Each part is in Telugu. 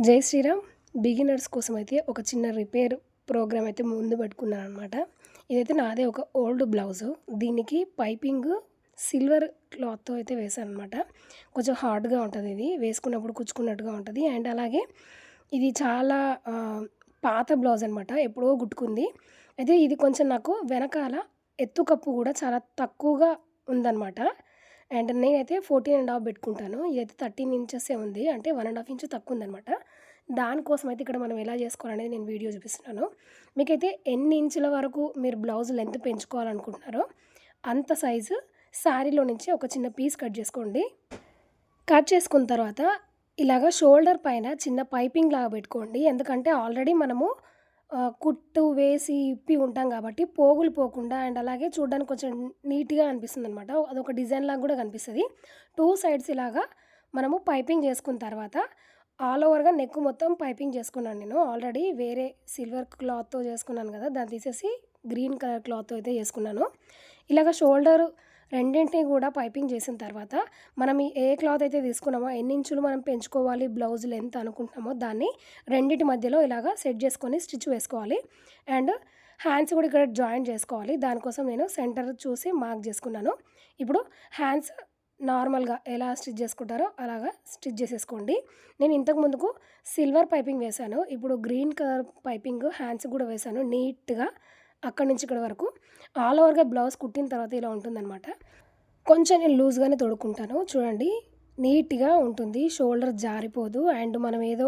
జై శ్రీరామ్. బిగినర్స్ కోసం అయితే ఒక చిన్న రిపేర్ ప్రోగ్రామ్ అయితే ముందు పెట్టుకున్నాను అనమాట. ఇదైతే నాదే ఒక ఓల్డ్ బ్లౌజు. దీనికి పైపింగ్ సిల్వర్ క్లాత్‌తో అయితే వేశాననమాట. కొంచెం హార్డ్‌గా ఉంటది ఇది. వేసుకున్నప్పుడు కుచ్చుకున్నట్టుగా ఉంటది. అండ్ అలాగే ఇది చాలా పాత బ్లౌజ్ అనమాట. ఎప్పుడో గుట్టుకుంది. అయితే ఇది కొంచెం నాకు వెనకాల ఎత్తు కప్పు గూడా చాలా తక్కువగా ఉందనమాట. అండ్ నేనైతే 14½ పెట్టుకుంటాను. ఇదైతే 13 ఇంచెసే ఉంది. అంటే 1½ ఇంచు తక్కువుందనమాట. దానికోసం అయితే ఇక్కడ మనం ఎలా చేసుకోవాలనేది నేను వీడియో చూపిస్తున్నాను. మీకైతే ఎన్ని ఇంచుల వరకు మీరు బ్లౌజ్ లెంత్ పెంచుకోవాలనుకుంటున్నారో అంత సైజు శారీలో నుంచి ఒక చిన్న పీస్ కట్ చేసుకోండి. కట్ చేసుకున్న తర్వాత ఇలాగ షోల్డర్ పైన చిన్న పైపింగ్ లాగా పెట్టుకోండి. ఎందుకంటే ఆల్రెడీ మనము కుట్టు వేసి ఇప్పి ఉంటాం కాబట్టి పోగులు పోకుండా అండ్ అలాగే చూడడానికి కొంచెం నీట్‌గా అనిపిస్తుందనమాట. అదొక డిజైన్ లాగా కూడా కనిపిస్తది. 2 సైడ్స్ ఇలాగా మనము పైపింగ్ చేసుకున్న తర్వాత ఆల్ ఓవర్‌గా నెక్ మొత్తం పైపింగ్ చేసుకున్నాను నేను. ఆల్రెడీ వేరే సిల్వర్ క్లాత్‌తో చేసుకున్నాను కదా! దాన్ని తీసేసి గ్రీన్ కలర్ క్లాత్‌తో అయితే చేసుకున్నాను. ఇలాగ షోల్డర్ రెండింటిని కూడా పైపింగ్ చేసిన తర్వాత మనం ఏ క్లాత్ అయితే తీసుకున్నామో ఎన్ని ఇంచులు మనం పెంచుకోవాలి బ్లౌజ్ లెంత్ అనుకుంటున్నామో దాన్ని రెండిటి మధ్యలో ఇలాగా సెట్ చేసుకొని స్టిచ్ వేసుకోవాలి. అండ్ హ్యాండ్స్ కూడా ఇక్కడ జాయిన్ చేసుకోవాలి. దానికోసం నేను సెంటర్ చూసి మార్క్ చేసుకున్నాను. ఇప్పుడు హ్యాండ్స్ నార్మల్‌గా ఎలా స్టిచ్ చేసుకుంటారో అలాగా స్టిచ్ చేసేసుకోండి. నేను ఇంతకు ముందుకు సిల్వర్ పైపింగ్ వేశాను. ఇప్పుడు గ్రీన్ కలర్ పైపింగ్ హ్యాండ్స్ కూడా వేశాను నీట్‌గా. అక్కడి నుంచి ఇక్కడి వరకు ఆల్ ఓవర్‌గా బ్లౌజ్ కుట్టిన తర్వాత ఇలా ఉంటుందనమాట. కొంచెం నేను లూజ్‌గానే తొడుక్కుంటాను. చూడండి నీట్‌గా ఉంటుంది. షోల్డర్ జారిపోదు. అండ్ మనం ఏదో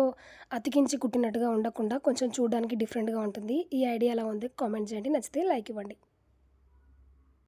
అతికించి కుట్టినట్టుగా ఉండకుండా కొంచెం చూడడానికి డిఫరెంట్‌గా ఉంటుంది. ఈ ఐడియా ఎలా ఉంది కామెంట్ చేయండి. నచ్చితే లైక్ ఇవ్వండి.